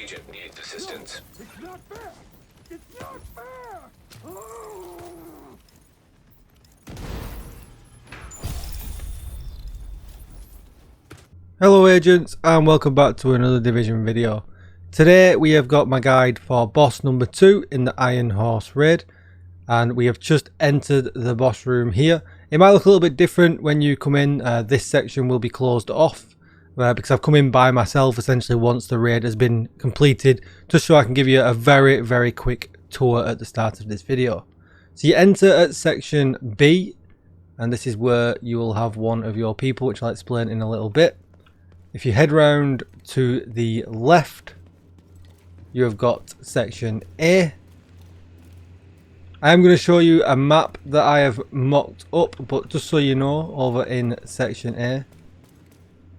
agent needs assistance. No, it's not fair! It's not fair! Oh. Hello agents, and welcome back to another Division video. Today we have got my guide for boss number 2 in the Iron Horse raid, and we have just entered the boss room here. It might look a little bit different when you come in. This section will be closed off because I've come in by myself essentially once the raid has been completed, just so I can give you a very quick tour at the start of this video. So you enter at section B, and this is where you will have one of your people, which I'll explain in a little bit. If you head round to the left, you have got section A. I am going to show you a map that I have mocked up, but just so you know, over in section A,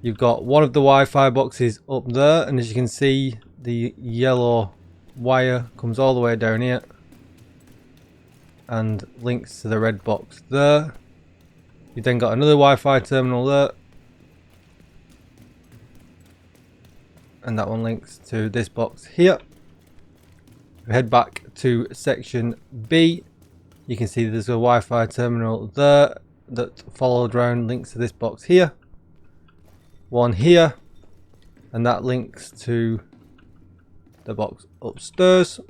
you've got one of the Wi-Fi boxes up there, and as you can see, the yellow wire comes all the way down here and links to the red box there. You've then got another Wi-Fi terminal there, and that one links to this box here. We head back to section B. You can see there's a Wi-Fi terminal there that followed around, links to this box here. One here, and that links to the box upstairs.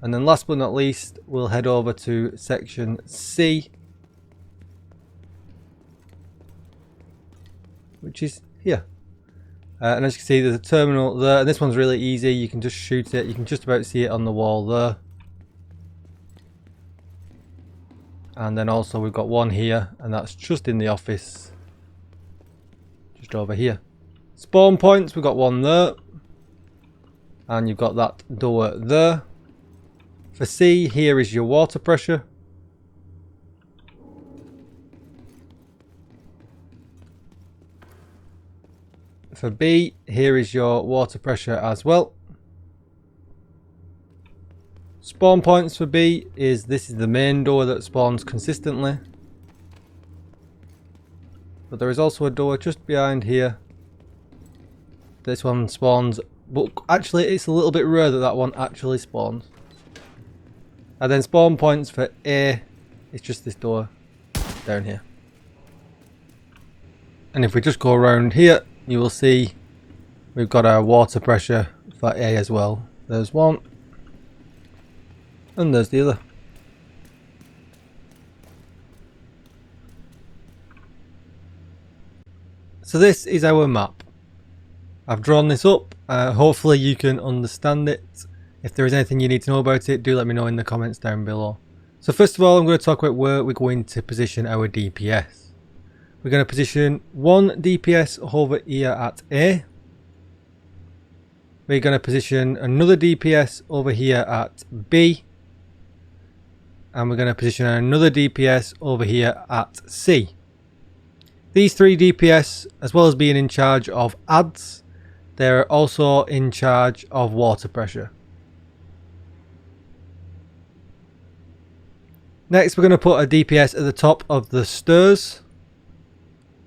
And then last but not least, we'll head over to section C, which is here. And as you can see, there's a terminal there, and this one's really easy. You can just shoot it. You can just about see it on the wall there. And then also we've got one here, and that's just in the office, just over here. Spawn points, we've got one there, and you've got that door there. For C, here is your water pressure. For B, here is your water pressure as well. Spawn points for B is, this is the main door that spawns consistently. But there is also a door just behind here. This one spawns, but actually it's a little bit rare that that one actually spawns. And then spawn points for A, it's just this door down here. And if we just go around here, you will see we've got our water pressure for A as well. There's one, and there's the other. So this is our map. I've drawn this up. Hopefully you can understand it. If there is anything you need to know about it, do let me know in the comments down below. So first of all, I'm going to talk about where we're going to position our DPS. We're going to position one DPS over here at A. We're going to position another DPS over here at B. And we're going to position another DPS over here at C. These three DPS, as well as being in charge of ads, they're also in charge of water pressure. Next, we're going to put a DPS at the top of the stairs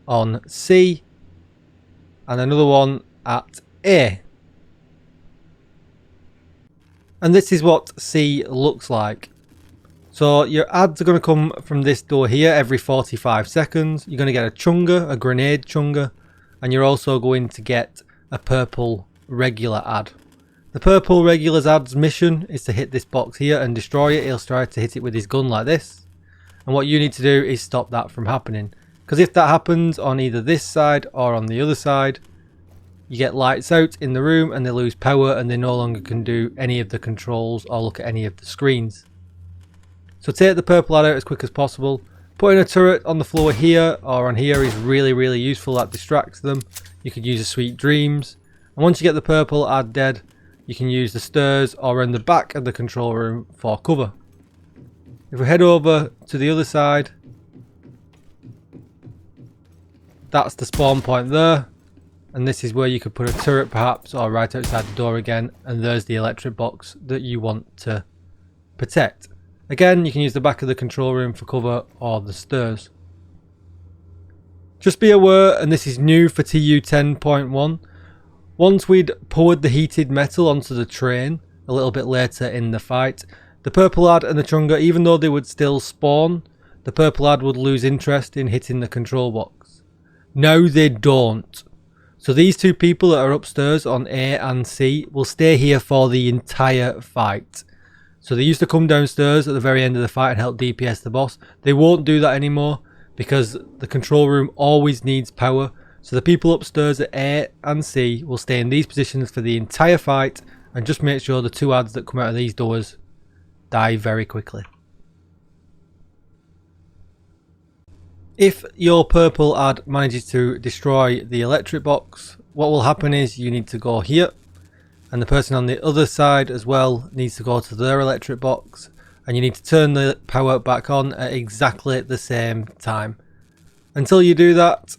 on C, and another one at A. And this is what C looks like. So your ads are going to come from this door here every 45 seconds. You're going to get a chunga, a grenade chunga, and you're also going to get a purple regular ad. The purple regular's ad's mission is to hit this box here and destroy it. He'll try to hit it with his gun like this. And what you need to do is stop that from happening. Because if that happens on either this side or on the other side, you get lights out in the room and they lose power and they no longer can do any of the controls or look at any of the screens. So take the purple ad out as quick as possible. Putting a turret on the floor here or on here is really useful. That distracts them. You could use a Sweet Dreams. And once you get the purple ad dead, you can use the stairs or in the back of the control room for cover. If we head over to the other side, that's the spawn point there, and this is where you could put a turret perhaps, or right outside the door again, and there's the electric box that you want to protect. Again, you can use the back of the control room for cover or the stairs. Just be aware, and this is new for TU10.1, Once we'd poured the heated metal onto the train a little bit later in the fight, the purple lad and the chunga, even though they would still spawn, the purple lad would lose interest in hitting the control box. Now they don't. So these two people that are upstairs on A and C will stay here for the entire fight. So they used to come downstairs at the very end of the fight and help DPS the boss. They won't do that anymore because the control room always needs power. So the people upstairs at A and C will stay in these positions for the entire fight and just make sure the two ads that come out of these doors die very quickly. If your purple ad manages to destroy the electric box, what will happen is you need to go here, and the person on the other side as well needs to go to their electric box, and you need to turn the power back on at exactly the same time. Until you do that,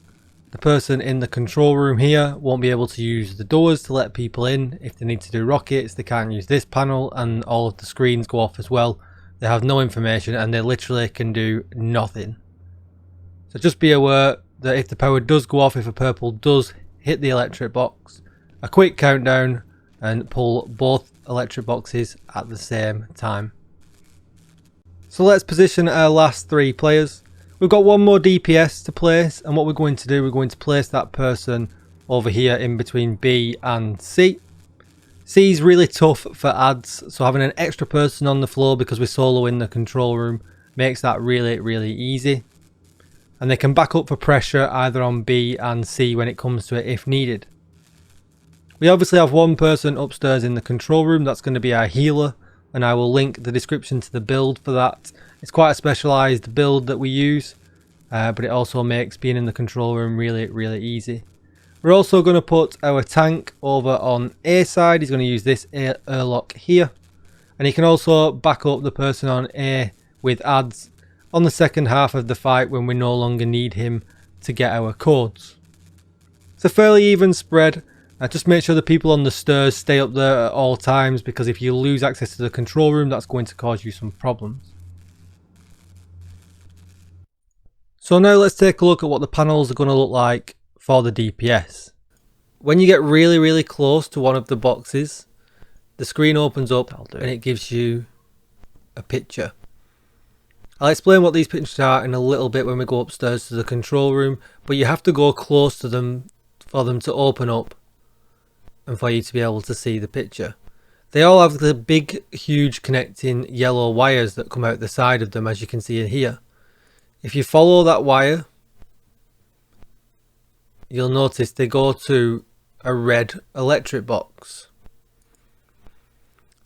the person in the control room here won't be able to use the doors to let people in. If they need to do rockets, they can't use this panel, and all of the screens go off as well. They have no information and they literally can do nothing. So just be aware that if the power does go off, if a purple does hit the electric box, a quick countdown and pull both electric boxes at the same time. So let's position our last three players. We've got one more DPS to place, and what we're going to do, we're going to place that person over here in between B and C. C is really tough for ads, so having an extra person on the floor because we're solo in the control room makes that really easy. And they can back up for pressure either on B and C when it comes to it if needed. We obviously have one person upstairs in the control room, that's going to be our healer, and I will link the description to the build for that. It's quite a specialised build that we use, but it also makes being in the control room really easy. We're also going to put our tank over on A side. He's going to use this airlock here, and he can also back up the person on A with ads on the second half of the fight when we no longer need him to get our codes. It's a fairly even spread. Just make sure the people on the stairs stay up there at all times, because if you lose access to the control room, that's going to cause you some problems. So now let's take a look at what the panels are going to look like for the DPS. When you get really close to one of the boxes, the screen opens up and it gives you a picture. I'll explain what these pictures are in a little bit when we go upstairs to the control room, but you have to go close to them for them to open up and for you to be able to see the picture. They all have the big, huge connecting yellow wires that come out the side of them, as you can see in here. If you follow that wire, you'll notice they go to a red electric box.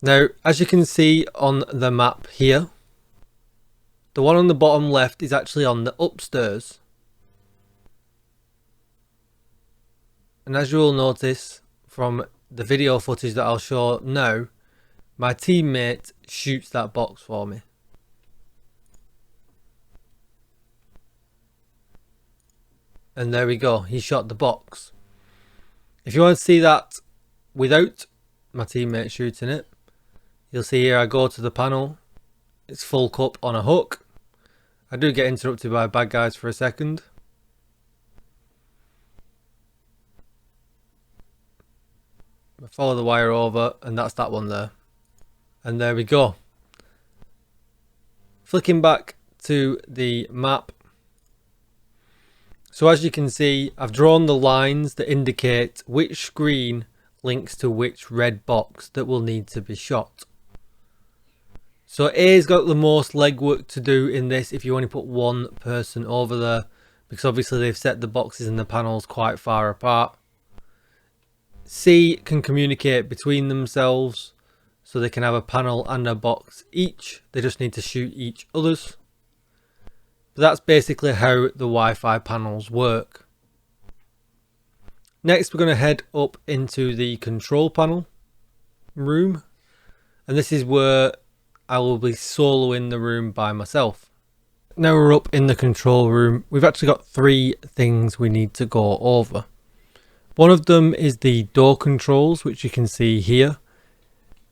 Now, as you can see on the map here, the one on the bottom left is actually on the upstairs. And as you will notice from the video footage that I'll show now, my teammate shoots that box for me. And there we go, he shot the box. If you want to see that without my teammate shooting it, you'll see here I go to the panel, it's full cup on a hook. I do get interrupted by bad guys for a second. I follow the wire over and that's that one there. And there we go. Flicking back to the map. So as you can see, I've drawn the lines that indicate which screen links to which red box that will need to be shot. So A's got the most legwork to do in this if you only put one person over there, because obviously they've set the boxes and the panels quite far apart. C can communicate between themselves, so they can have a panel and a box each. They just need to shoot each other's. But that's basically how the Wi-Fi panels work. Next we're going to head up into the control panel room, and this is where I will be soloing the room by myself. Now we're up in the control room. We've actually got three things we need to go over. One of them is the door controls, which you can see here.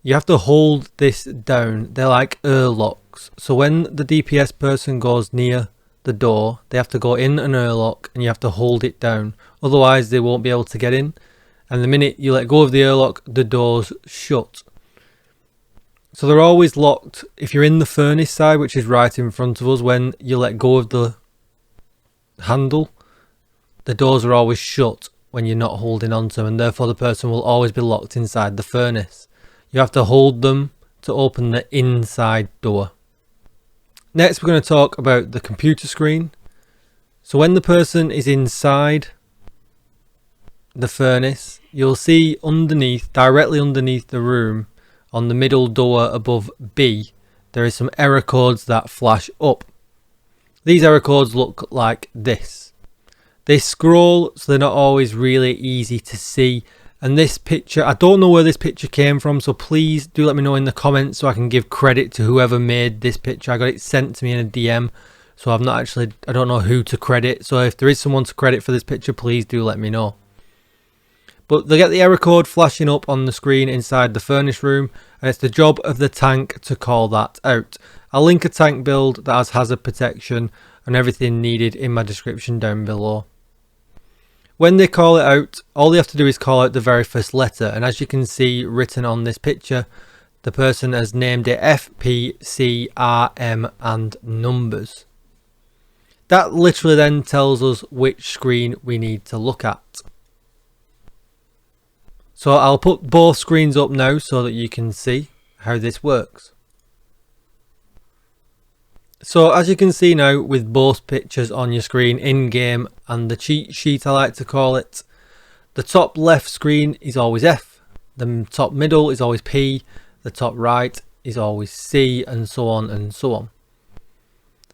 You have to hold this down. They're like airlocks. So when the DPS person goes near the door, they have to go in an airlock and you have to hold it down. Otherwise they won't be able to get in. and the minute you let go of the airlock, the doors shut. So they're always locked if you're in the furnace side, which is right in front of us. When you let go of the handle, the doors are always shut when you're not holding onto them, and therefore the person will always be locked inside the furnace. You have to hold them to open the inside door. Next, we're going to talk about the computer screen. So when the person is inside the furnace, you'll see underneath, directly underneath the room, on the middle door above B, there is some error codes that flash up. These error codes look like this. They scroll, so they're not always really easy to see. And this picture, I don't know where this picture came from, so please do let me know in the comments so I can give credit to whoever made this picture. I got it sent to me in a DM, so I don't know who to credit. So if there is someone to credit for this picture, please do let me know. But they get the error code flashing up on the screen inside the furnace room, and it's the job of the tank to call that out. I'll link a tank build that has hazard protection and everything needed in my description down below. When they call it out, all they have to do is call out the very first letter, and as you can see written on this picture, the person has named it F, P, C, R, M and numbers. That literally then tells us which screen we need to look at. So I'll put both screens up now so that you can see how this works. So as you can see now, with both pictures on your screen in game and the cheat sheet I like to call it, the top left screen is always F, the top middle is always P, the top right is always C, and so on and so on.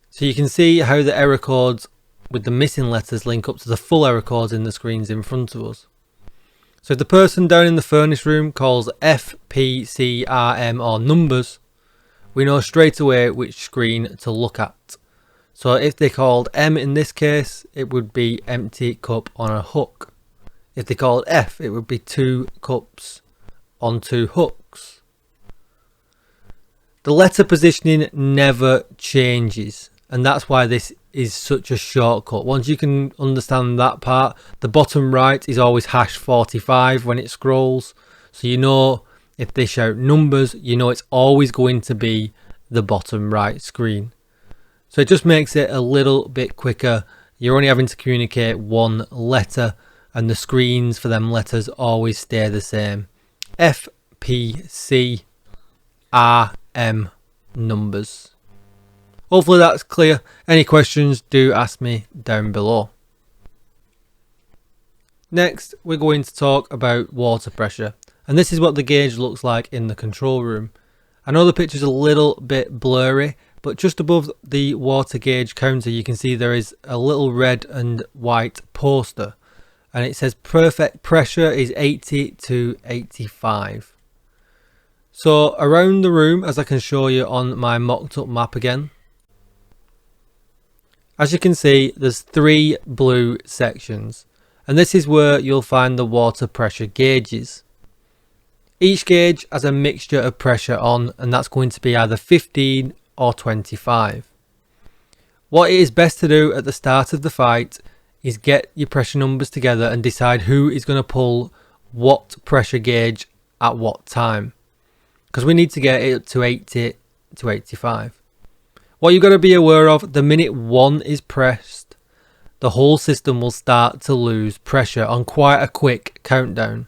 So you can see how the error codes with the missing letters link up to the full error codes in the screens in front of us. So if the person down in the furnace room calls F, P, C, R, M or numbers, we know straight away which screen to look at. So if they called M in this case, it would be empty cup on a hook. If they called F, it would be 2 cups on 2 hooks. The letter positioning never changes, and that's why this is such a shortcut. Once you can understand that part, the bottom right is always #45 when it scrolls, so you know if they shout numbers, you know it's always going to be the bottom right screen. So it just makes it a little bit quicker. You're only having to communicate one letter, and the screens for them letters always stay the same. F, P, C, R, M, numbers. Hopefully that's clear. Any questions, do ask me down below. Next, we're going to talk about water pressure. And this is what the gauge looks like in the control room. I know the picture's a little bit blurry, but just above the water gauge counter, you can see there is a little red and white poster. And it says perfect pressure is 80 to 85. So around the room, as I can show you on my mocked up map again, as you can see, there's 3 blue sections, and this is where you'll find the water pressure gauges. Each gauge has a mixture of pressure on, and that's going to be either 15 or 25. What it is best to do at the start of the fight is get your pressure numbers together and decide who is going to pull what pressure gauge at what time, because we need to get it to 80 to 85. What you've got to be aware of, the minute 1 is pressed, the whole system will start to lose pressure on quite a quick countdown.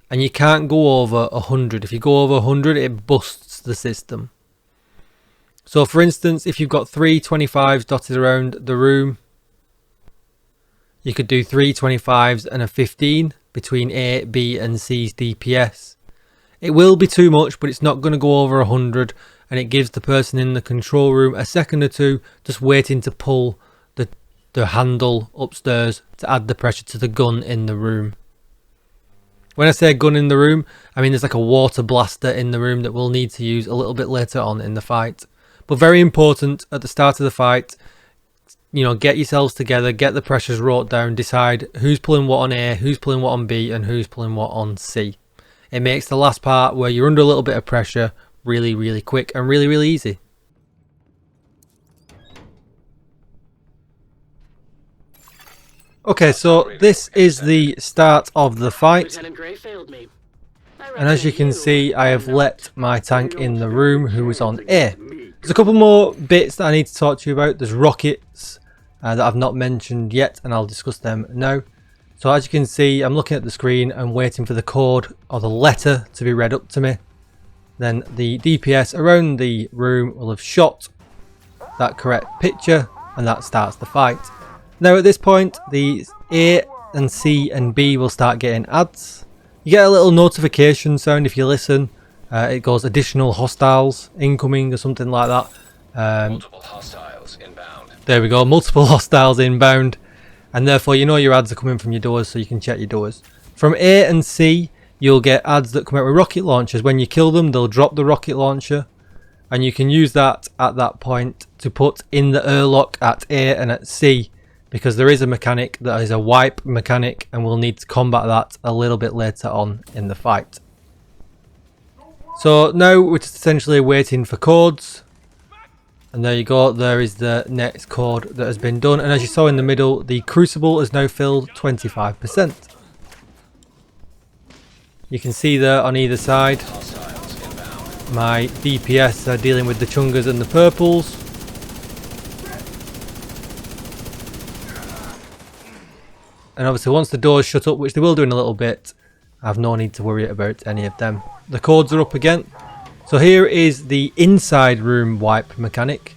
And you can't go over 100. If you go over 100, it busts the system. So for instance, if you've got 3 25s dotted around the room, you could do 3 25s and a 15 between A, B and C's DPS. It will be too much, but it's not going to go over 100. And it gives the person in the control room a second or two just waiting to pull the handle upstairs to add the pressure to the gun in the room. When I say gun in the room, I mean there's like a water blaster in the room that we'll need to use a little bit later on in the fight. But very important at the start of the fight, you know, get yourselves together, get the pressures wrote down, decide who's pulling what on A, who's pulling what on B and who's pulling what on C. It makes the last part where you're under a little bit of pressure really, really quick and really, really easy. Okay, so this is the start of the fight. And as you can see, I have let my tank in the room who was on A. There's a couple more bits that I need to talk to you about. There's rockets that I've not mentioned yet, and I'll discuss them now. So as you can see, I'm looking at the screen and waiting for the code or the letter to be read up to me. Then the DPS around the room will have shot that correct picture, and that starts the fight. Now at this point, the A and C and B will start getting ads. You get a little notification sound if you listen. It goes additional hostiles incoming or something like that. Multiple hostiles inbound. There we go, multiple hostiles inbound. And therefore you know your ads are coming from your doors, so you can check your doors. From A and C, you'll get ads that come out with rocket launchers. When you kill them, they'll drop the rocket launcher. And you can use that at that point to put in the airlock at A and at C. Because there is a mechanic that is a wipe mechanic, and we'll need to combat that a little bit later on in the fight. So now we're just essentially waiting for codes. And there you go, there is the next code that has been done. And as you saw in the middle, the crucible is now filled 25%. You can see there on either side, my DPS are dealing with the chungas and the purples. And obviously once the doors shut up, which they will do in a little bit, I have no need to worry about any of them. The codes are up again. So here is the inside room wipe mechanic.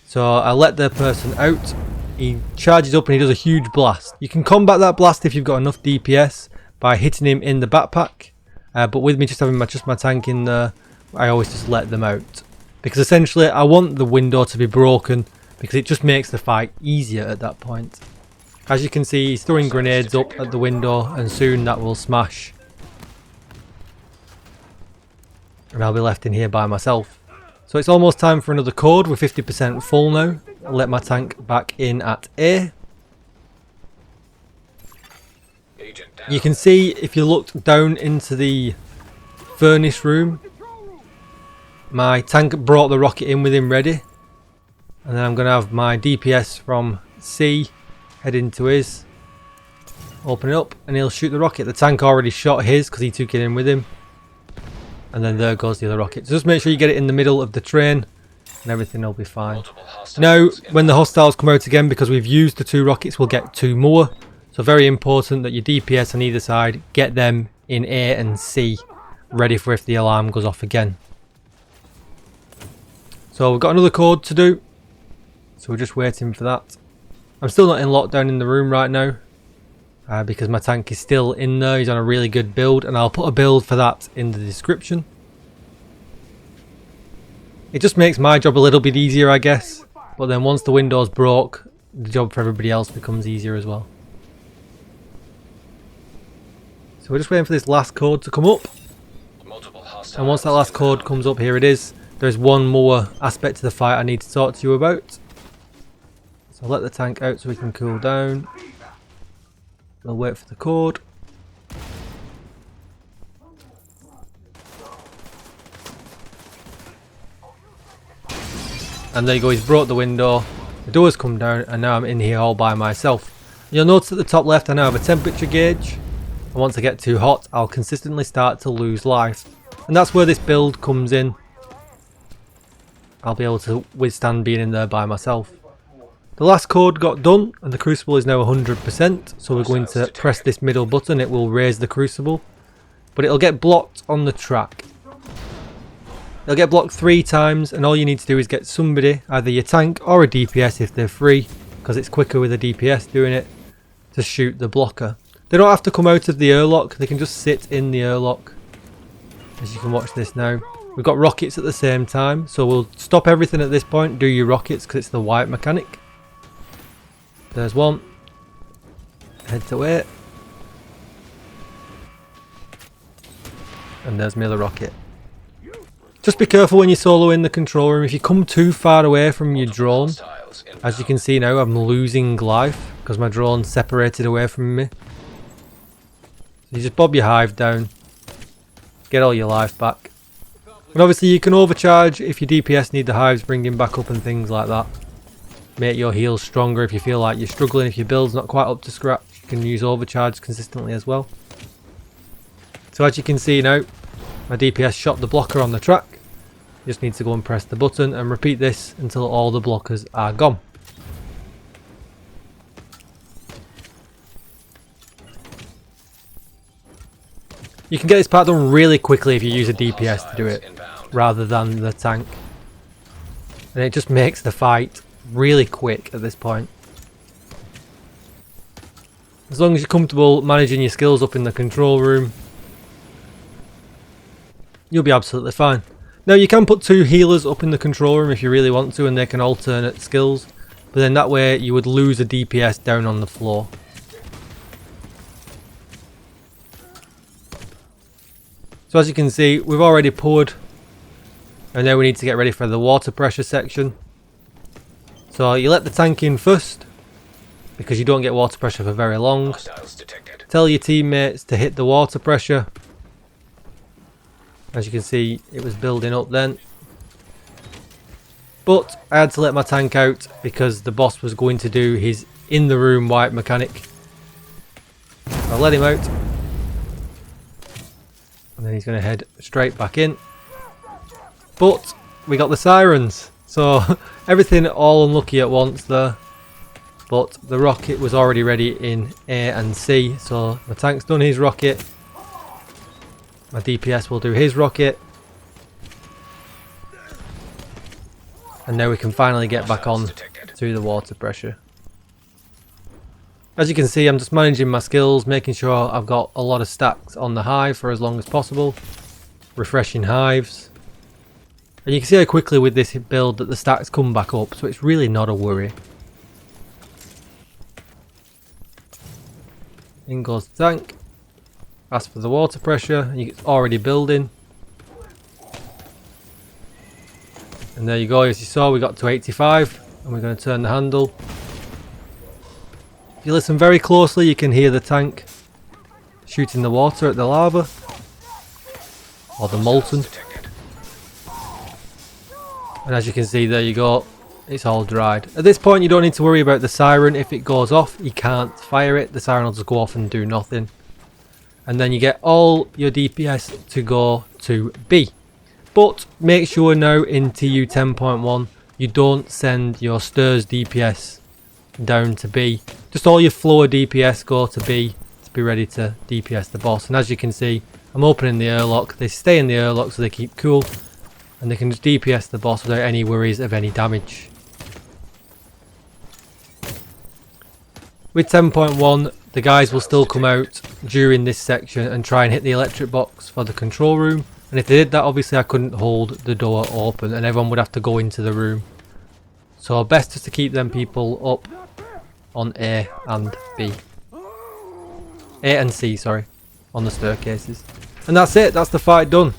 So I let the person out. He charges up and he does a huge blast. You can combat that blast if you've got enough DPS by hitting him in the backpack. But with me just having my tank in there, I always just let them out. Because essentially I want the window to be broken, because it just makes the fight easier at that point. As you can see, he's throwing grenades up at the window, and soon that will smash. And I'll be left in here by myself. So it's almost time for another code. We're 50% full now. I'll let my tank back in at A. You can see if you looked down into the furnace room, my tank brought the rocket in with him ready. And then I'm going to have my DPS from C head into his, open it up, and he'll shoot the rocket. The tank already shot his because he took it in with him. And then there goes the other rocket. So just make sure you get it in the middle of the train and everything will be fine. Now, when the hostiles come out again, because we've used the 2 rockets, we'll get 2 more. So very important that your DPS on either side, get them in A and C, ready for if the alarm goes off again. So we've got another code to do. So we're just waiting for that. I'm still not in lockdown in the room right now. Because my tank is still in there. He's on a really good build, and I'll put a build for that in the description. It just makes my job a little bit easier, I guess, but then once the window's broke, the job for everybody else becomes easier as well. So we're just waiting for this last code to come up, and once that last code comes up, here it is. There's one more aspect to the fight I need to talk to you about. So I'll let the tank out so we can cool down. We'll wait for the code. And there you go, he's brought the window, the doors come down, and now I'm in here all by myself. You'll notice at the top left I now have a temperature gauge, and once I get too hot I'll consistently start to lose life. And that's where this build comes in. I'll be able to withstand being in there by myself. The last code got done and the crucible is now 100%, so we're going to press this middle button. It will raise the crucible, but it'll get blocked on the track. It'll get blocked 3 times, and all you need to do is get somebody, either your tank or a DPS if they're free, because it's quicker with a DPS doing it, to shoot the blocker. They don't have to come out of the airlock, they can just sit in the airlock. As you can watch this now. We've got rockets at the same time, so we'll stop everything at this point, do your rockets because it's the wipe mechanic. There's one. Head to it. And there's my other rocket. Just be careful when you solo in the control room. If you come too far away from your drone, as you can see now, I'm losing life because my drone's separated away from me. So you just bob your hive down, get all your life back. And obviously you can overcharge if your DPS need the hives bringing back up and things like that. make your heals stronger if you feel like you're struggling. If your build's not quite up to scratch, you can use overcharge consistently as well. So as you can see now, my DPS shot the blocker on the track. You just need to go and press the button and repeat this until all the blockers are gone. You can get this part done really quickly if you use a DPS to do it, rather than the tank. And it just makes the fight really quick at this point. As long as you're comfortable managing your skills up in the control room, you'll be absolutely fine. Now you can put 2 healers up in the control room if you really want to, and they can alternate skills. But then that way you would lose a DPS down on the floor. So as you can see, we've already poured, and now we need to get ready for the water pressure section. So you let the tank in first, because you don't get water pressure for very long. Tell your teammates to hit the water pressure. As you can see, it was building up then. But I had to let my tank out because the boss was going to do his in the room wipe mechanic. I'll let him out. And then he's going to head straight back in. But we got the sirens. So everything all unlucky at once there. But the rocket was already ready in A and C. So my tank's done his rocket. My DPS will do his rocket. And now we can finally get back on to the water pressure. As you can see, I'm just managing my skills, making sure I've got a lot of stacks on the hive for as long as possible. Refreshing hives. And you can see how quickly with this build that the stacks come back up, so it's really not a worry. In goes the tank. Ask for the water pressure, it's already building. And there you go, as you saw we got to 85, and we're going to turn the handle. If you listen very closely, you can hear the tank shooting the water at the lava. Or the molten. And as you can see, there you go. It's all dried. At this point, you don't need to worry about the siren. If it goes off, you can't fire it. The siren will just go off and do nothing. And then you get all your DPS to go to B. But make sure now in TU10.1, you don't send your Stirs DPS down to B. Just all your floor DPS go to B to be ready to DPS the boss. And as you can see, I'm opening the airlock. They stay in the airlock so they keep cool, and they can just DPS the boss without any worries of any damage. With 10.1, the guys will still come out during this section and try and hit the electric box for the control room. And if they did that, obviously I couldn't hold the door open and everyone would have to go into the room. So best just to keep them people up on A and B. A and C, sorry. On the staircases. And that's it, that's the fight done.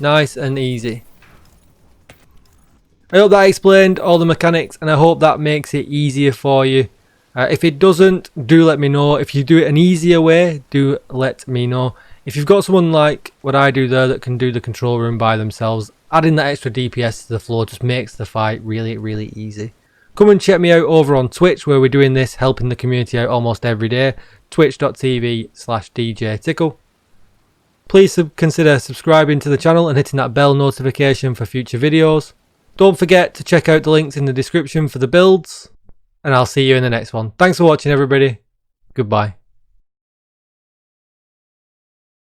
Nice and easy. I hope that explained all the mechanics, and I hope that makes it easier for you. If it doesn't, do let me know. If you do it an easier way, do let me know. If you've got someone like what I do there that can do the control room by themselves, adding that extra DPS to the floor just makes the fight really, really easy. Come and check me out over on Twitch, where we're doing this, helping the community out almost every day. Twitch.tv/DJTICKLE. Please consider subscribing to the channel and hitting that bell notification for future videos. Don't forget to check out the links in the description for the builds. And I'll see you in the next one. Thanks for watching, everybody. Goodbye.